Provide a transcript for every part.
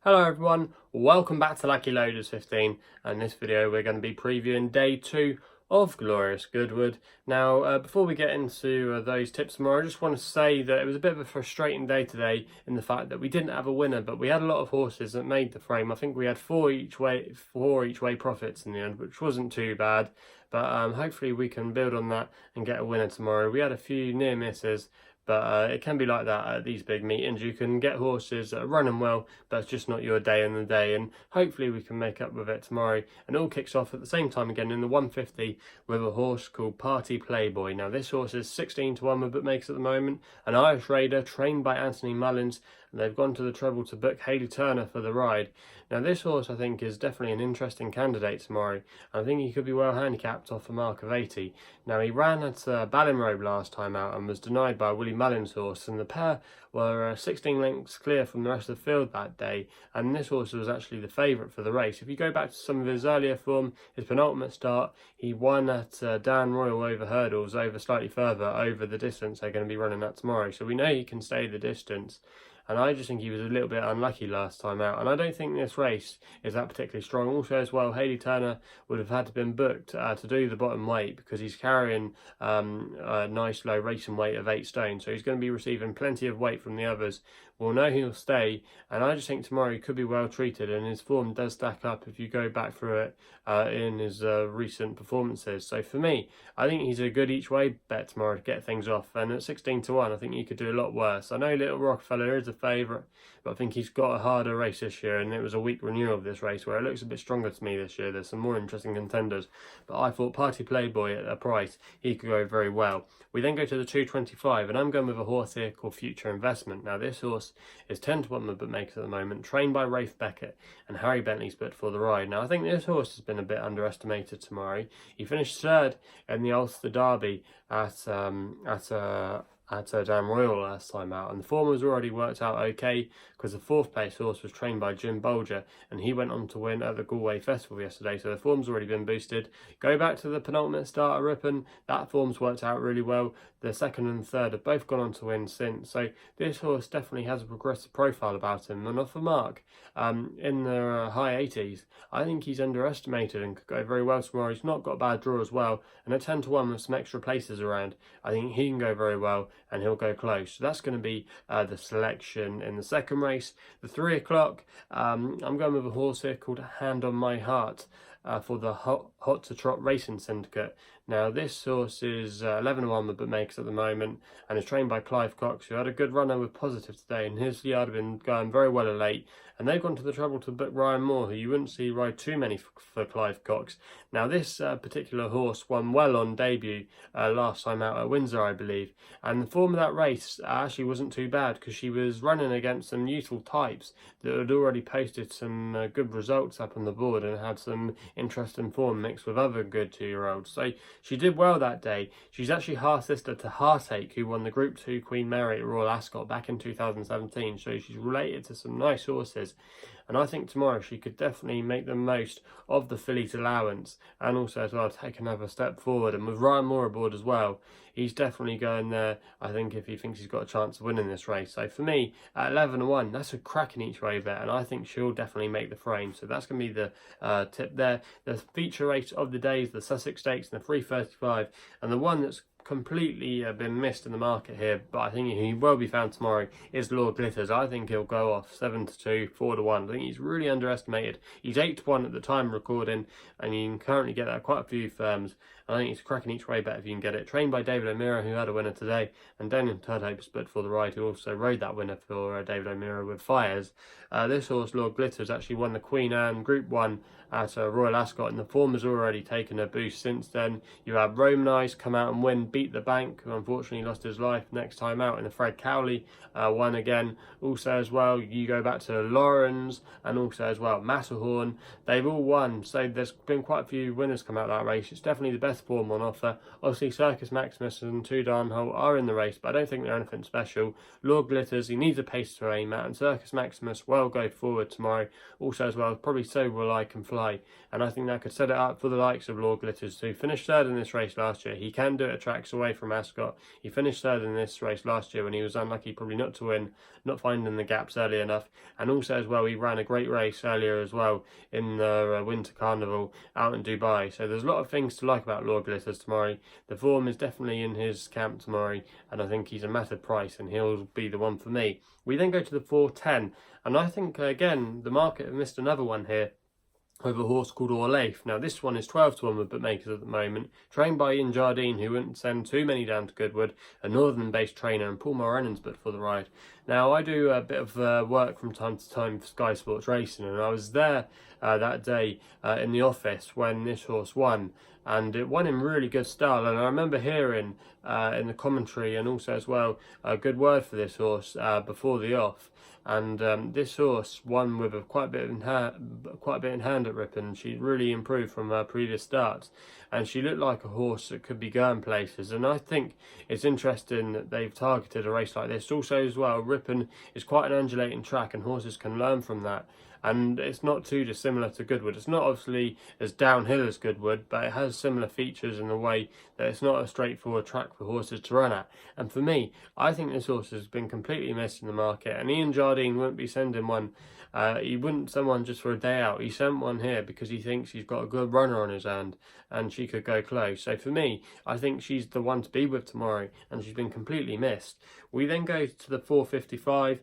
Hello everyone, welcome back to Lucky Loaders 15, and in this video we're going to be previewing day 2 of Glorious Goodwood. Now before we get into those tips tomorrow, I just want to say that it was a bit of a frustrating day today in the fact that we didn't have a winner, but we had a lot of horses that made the frame. I think we had four each way profits in the end, which wasn't too bad, but hopefully we can build on that and get a winner tomorrow. We had a few near misses, but it can be like that at these big meetings. You can get horses that are running well, but it's just not your day in the day, and hopefully we can make up with it tomorrow. And it all kicks off at the same time again in the 150 with a horse called Playboy. Now this horse is 16 to 1 with bookmakers at the moment, an Irish raider trained by Anthony Mullins, and they've gone to the trouble to book Hayley Turner for the ride. Now this horse I think is definitely an interesting candidate tomorrow. I think he could be well handicapped off a mark of 80. Now he ran at Ballinrobe last time out and was denied by Willie Mullins' horse, and the pair were 16 lengths clear from the rest of the field that day, and this horse was actually the favourite for the race. If you go back to some of his earlier form, his penultimate start, he won at Dan Royal over hurdles, over slightly further over the distance they're going to be running at tomorrow, so we know he can stay the distance. And I just think he was a little bit unlucky last time out, and I don't think this race is that particularly strong. Also as well, Hayley Turner would have had to been booked to do the bottom weight because he's carrying a nice low racing weight of 8 stone, so he's going to be receiving plenty of weight from the others. We'll know he'll stay, and I just think tomorrow he could be well treated, and his form does stack up if you go back through it in his recent performances. So for me, I think he's a good each way bet tomorrow to get things off, and at 16 to 1 I think he could do a lot worse. I know Little Rockefeller is a favourite, but I think he's got a harder race this year, and it was a weak renewal of this race where it looks a bit stronger to me this year. There's some more interesting contenders, but I thought Playboy at a price he could go very well. We then go to the 225, and I'm going with a horse here called Future Investment. Now this horse is 10 to 1 with bookmakers at the moment, trained by Rafe Beckett, and Harry Bentley's booked for the ride. Now I think this horse has been a bit underestimated tomorrow. He finished third in the Ulster Derby at Dan Royal last time out, and the form has already worked out okay because the 4th place horse was trained by Jim Bolger, and he went on to win at the Galway Festival yesterday, so the form's already been boosted. Go back to the penultimate start at Ripon, that form's worked out really well. The 2nd and 3rd have both gone on to win since, so this horse definitely has a progressive profile about him, and off the mark in the high 80s, I think he's underestimated and could go very well tomorrow. He's not got a bad draw as well, and at 10 to 1 with some extra places around, I think he can go very well and he'll go close. So that's going to be the selection in the second race. The 3 o'clock, I'm going with a horse here called Hand on My Heart for the Hot to Trot Racing Syndicate. Now this horse is 11 to 1 with bookmakers at the moment, and is trained by Clive Cox, who had a good runner with Positive today, and his yard have been going very well of late, and they've gone to the trouble to book Ryan Moore, who you wouldn't see ride too many for Clive Cox. Now this particular horse won well on debut last time out at Windsor, I believe, and the form of that race actually wasn't too bad because she was running against some youthful types that had already posted some good results up on the board and had some interesting form mixed with other good 2-year-olds. So she did well that day. She's actually half-sister to Heartache, who won the Group 2 Queen Mary at Royal Ascot back in 2017, so she's related to some nice horses. And I think tomorrow she could definitely make the most of the filly's allowance, and also as well take another step forward. And with Ryan Moore aboard as well, he's definitely going there, I think, if he thinks he's got a chance of winning this race. So for me, at 11 to 1, that's a cracking each way bet, and I think she'll definitely make the frame. So that's going to be the tip there. The feature race of the day is the Sussex Stakes and the 335, and the one that's completely been missed in the market here, but I think he will be found tomorrow, is Lord Glitters. I think he'll go off 7 to 2, 4 to 1. I think he's really underestimated. He's 8 to 1 at the time of recording, and you can currently get that at quite a few firms. I think he's cracking each way bet if you can get it. Trained by David O'Meara, who had a winner today, and Daniel Tudhope split for the ride, who also rode that winner for David O'Meara with Fires. This horse, Lord Glitters, actually won the Queen Anne Group 1 at Royal Ascot, and the form has already taken a boost since then. You have Romanize come out and win, beat the bank, who unfortunately lost his life next time out in the Fred Cowley, won again. Also as well, you go back to Lawrence, and also as well Matterhorn, they've all won, so there's been quite a few winners come out of that race. It's definitely the best best form on offer. Obviously, Circus Maximus and Two Darn Hole are in the race, but I don't think they're anything special. Lord Glitters, he needs a pace to aim at, and Circus Maximus will go forward tomorrow. Also as well, probably So Will I Can Fly, and I think that could set it up for the likes of Lord Glitters to finish third in this race last year. He can do it at tracks away from Ascot. He finished third in this race last year when he was unlucky probably not to win, not finding the gaps early enough, and also as well he ran a great race earlier as well in the Winter Carnival out in Dubai. So there's a lot of things to like about Lord Glitters tomorrow. The form is definitely in his camp tomorrow, and I think he's a massive price, and he'll be the one for me. We then go to the 4:10, and I think again the market have missed another one here with a horse called Orlaith. Now this one is 12 to 1 with bookmakers at the moment, trained by Ian Jardine, who wouldn't send too many down to Goodwood, a northern based trainer, and Paul Morenan's but for the ride. Now I do a bit of work from time to time for Sky Sports Racing, and I was there that day in the office when this horse won, and it won in really good style. And I remember hearing in the commentary and also as well a good word for this horse before the off. And this horse won with quite a bit in hand at Ripon. She really improved from her previous starts, and she looked like a horse that could be going places. And I think it's interesting that they've targeted a race like this. Also as well, Ripon is quite an undulating track, and horses can learn from that. And it's not too dissimilar to Goodwood. It's not obviously as downhill as Goodwood, but it has similar features in the way that it's not a straightforward track for horses to run at. And for me, I think this horse has been completely missed in the market, and Ian Jardine wouldn't be sending one. He wouldn't send one just for a day out. He sent one here because he thinks he's got a good runner on his hand and she could go close. So for me, I think she's the one to be with tomorrow, and she's been completely missed. We then go to the 4:45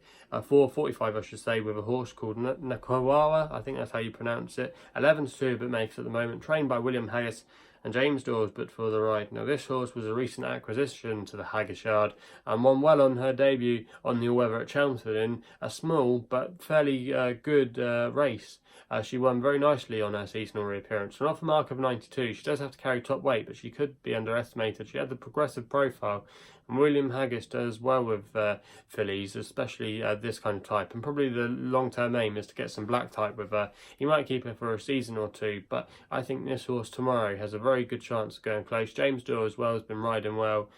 I should say, with a horse called Naqaawa. I think that's how you pronounce it. 11 to 2 bookmakers at the moment, trained by William Haggis and James Dawes but for the ride. Now this horse was a recent acquisition to the Haggis yard and won well on her debut on the all-weather at Chelmsford in a small but fairly good race. She won very nicely on her seasonal reappearance. And off a mark of 92, she does have to carry top weight, but she could be underestimated. She had the progressive profile, and William Haggis does well with fillies, especially this kind of type. And probably the long-term aim is to get some black type with her. He might keep her for a season or two, but I think this horse tomorrow has a very good chance of going close. James Dore as well has been riding well.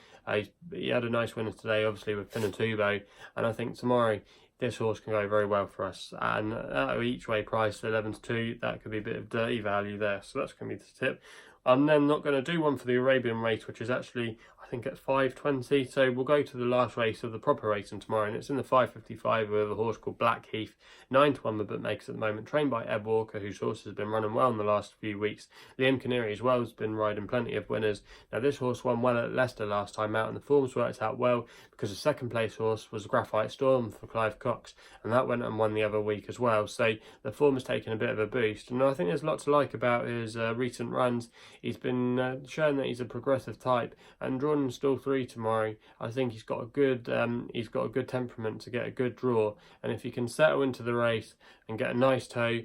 He had a nice winner today, obviously, with Pinatubo, and I think tomorrow this horse can go very well for us. And at each way price 11 to 2, that could be a bit of dirty value there, so that's going to be the tip. I'm then not going to do one for the Arabian race, which is actually, I think, at 5:20. So we'll go to the last race of the proper racing tomorrow, and it's in the 5:55 with a horse called Blackheath. 9 to 1 the bookmakers at the moment, trained by Ed Walker, whose horse has been running well in the last few weeks. Liam Canary as well has been riding plenty of winners. Now this horse won well at Leicester last time out, and the form's worked out well because the second place horse was Graphite Storm for Clive Cox, and that went and won the other week as well. So the form has taken a bit of a boost, and I think there's a lot to like about his recent runs. He's been shown that he's a progressive type, and drawn in stall 3 tomorrow, I think he's got a good temperament to get a good draw, and if he can settle into the race and get a nice toe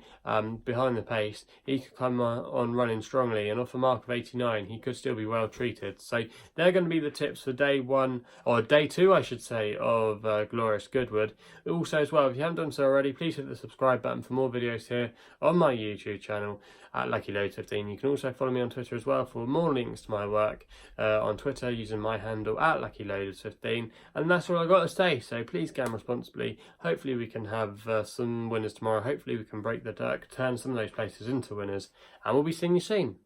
behind the pace, he could come on running strongly, and off a mark of 89 he could still be well treated. So they're going to be the tips for day 1, or day 2 I should say, of Glorious Goodwood. Also as well, if you haven't done so already, please hit the subscribe button for more videos here on my YouTube channel at LuckyLoads15. You can also follow me on Twitter as well for more links to my work on Twitter using my handle at LuckyLoads15. And that's all I got to say, so please gamble responsibly. Hopefully we can have some winners tomorrow. Hopefully we can break the deck, turn some of those places into winners, and we'll be seeing you soon.